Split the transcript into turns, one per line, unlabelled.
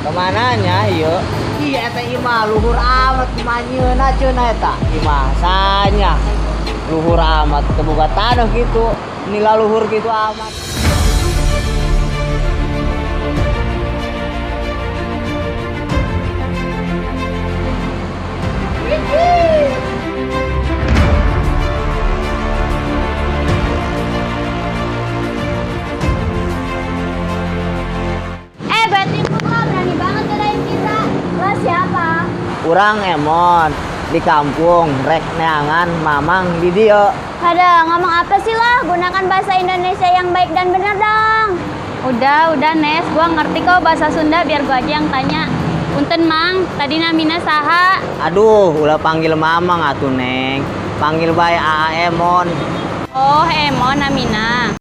Kemananya yuk? Iya eta imah luhur amat manyeuna cenah eta imah sanya luhur amat kebuka tanah gitu nila luhur gitu amat. Urang Emon di kampung rek neangan mamang di dia.
Ada ngomong apa sih lah? Gunakan bahasa Indonesia yang baik dan benar dong. Udah Nes, gua ngerti kok bahasa Sunda, biar gua aja yang tanya. Punten Mang, tadi namina saha?
Aduh, ulah panggil mamang atuh Neng. Panggil bae Aa Emon.
Oh, Emon namina.